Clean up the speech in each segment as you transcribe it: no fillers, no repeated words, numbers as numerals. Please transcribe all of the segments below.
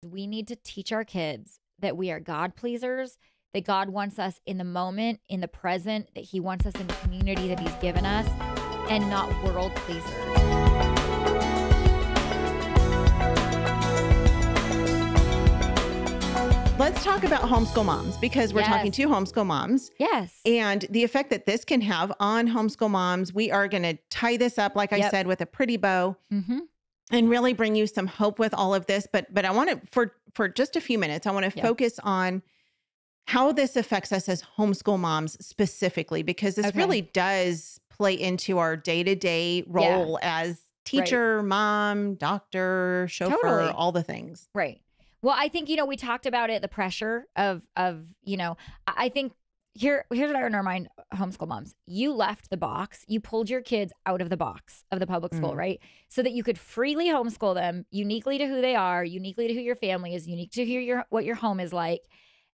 We need to teach our kids that we are God pleasers, that God wants us in the moment, in the present, that he wants us in the community that he's given us, and not world pleasers. Let's talk about homeschool moms, because we're talking to homeschool moms. Yes. And the effect that this can have on homeschool moms. We are going to tie this up, like I said, with a pretty bow and really bring you some hope with all of this. But I want to, for just a few minutes, I want to focus on how this affects us as homeschool moms specifically, because this really does play into our day-to-day role as teacher, mom, doctor, chauffeur, all the things. Right. Well, I think, we talked about it, the pressure of I think here's what I want to remind homeschool moms. You left the box. You pulled your kids out of the box of the public school, right? So that you could freely homeschool them uniquely to who they are, uniquely to who your family is, unique to what your home is like.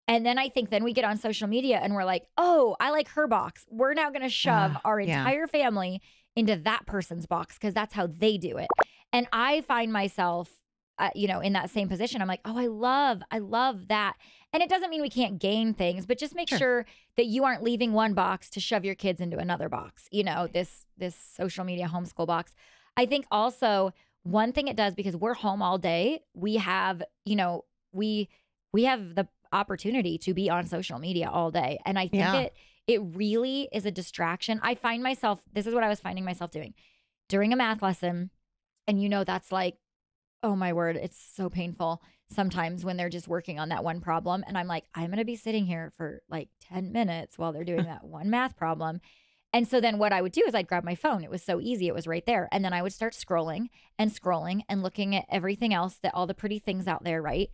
And then I think then we get on social media and we're like, oh, I like her box. We're now going to shove our entire family into that person's box because that's how they do it. And I find myself in that same position. I'm like, oh, I love that. And it doesn't mean we can't gain things, but just make sure that you aren't leaving one box to shove your kids into another box, this social media homeschool box. I think also one thing it does, because we're home all day, we have, we have the opportunity to be on social media all day. And I think it really is a distraction. I find myself, this is what I was finding myself doing during a math lesson. And that's like, oh my word, it's so painful sometimes when they're just working on that one problem. And I'm like, I'm going to be sitting here for like 10 minutes while they're doing that one math problem. And so then what I would do is I'd grab my phone. It was so easy. It was right there. And then I would start scrolling and looking at everything else, all the pretty things out there, right?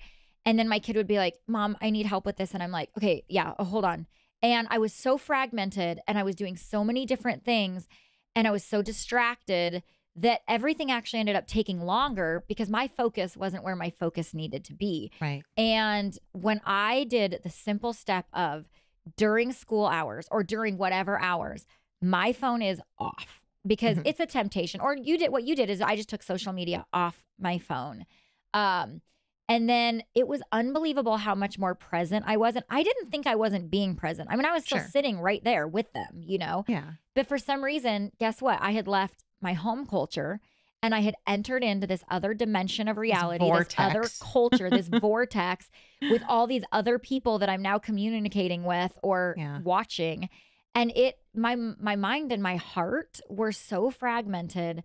And then my kid would be like, Mom, I need help with this. And I'm like, okay, hold on. And I was so fragmented and I was doing so many different things and I was so distracted that everything actually ended up taking longer because my focus wasn't where my focus needed to be. Right. And when I did the simple step of during school hours or during whatever hours, my phone is off because it's a temptation. Or what you did is I just took social media off my phone. And then it was unbelievable how much more present I was. And I didn't think I wasn't being present. I mean, I was still sitting right there with them, Yeah. But for some reason, guess what? I had left my home culture and I had entered into this other dimension of reality, this other culture, this vortex with all these other people that I'm now communicating with or watching. And my mind and my heart were so fragmented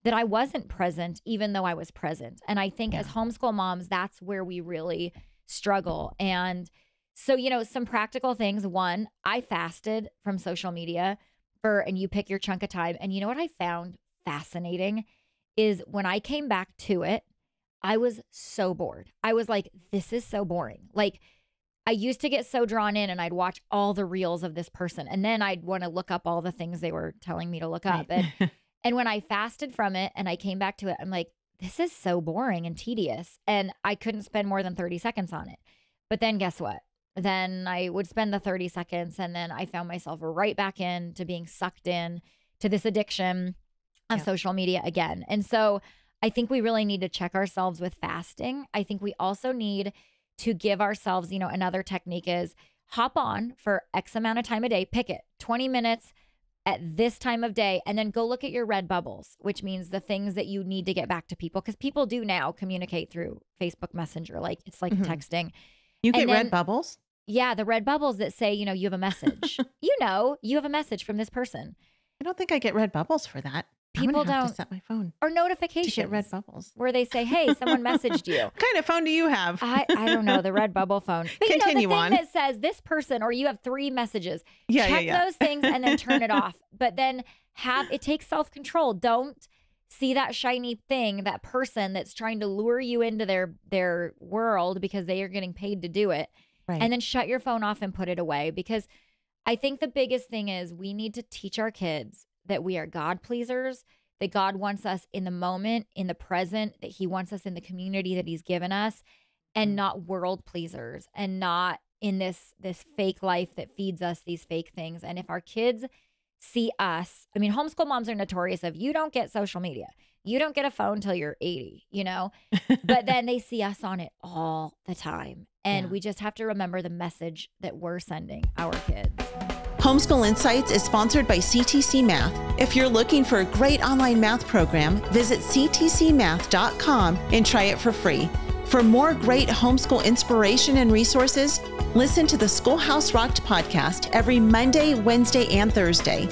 that I wasn't present, even though I was present. And I think as homeschool moms, that's where we really struggle. And so, some practical things. One, I fasted from social media and you pick your chunk of time. And you know what I found fascinating is when I came back to it, I was so bored. I was like, this is so boring. Like I used to get so drawn in and I'd watch all the reels of this person. And then I'd want to look up all the things they were telling me to look up. And when I fasted from it and I came back to it, I'm like, this is so boring and tedious. And I couldn't spend more than 30 seconds on it. But then guess what? Then I would spend the 30 seconds and then I found myself right back into being sucked in to this addiction of social media again. And so I think we really need to check ourselves with fasting. I think we also need to give ourselves, another technique is hop on for X amount of time a day, pick it, 20 minutes at this time of day, and then go look at your red bubbles, which means the things that you need to get back to people. Because people do now communicate through Facebook Messenger. Like it's like texting. You get red bubbles? Yeah, the red bubbles that say, you have a message. you have a message from this person. I don't think I get red bubbles for that. People don't have to set my phone or notifications to get red bubbles where they say, "Hey, someone messaged you." What kind of phone do you have? I don't know, the red bubble phone. But Continue the thing on. that says this person, or you have 3 messages. Check those things and then turn it off. But then it takes self-control. Don't see that shiny thing, that person that's trying to lure you into their world because they are getting paid to do it. Right. And then shut your phone off and put it away. Because I think the biggest thing is we need to teach our kids that we are God pleasers, that God wants us in the moment, in the present, that he wants us in the community that he's given us, and not world pleasers and not in this fake life that feeds us these fake things. And if our kids see us, I mean, homeschool moms are notorious of you don't get social media. You don't get a phone till you're 80, you know? But then they see us on it all the time. And we just have to remember the message that we're sending our kids. Homeschool Insights is sponsored by CTC Math. If you're looking for a great online math program, visit ctcmath.com and try it for free. For more great homeschool inspiration and resources, listen to the Schoolhouse Rocked podcast every Monday, Wednesday, and Thursday.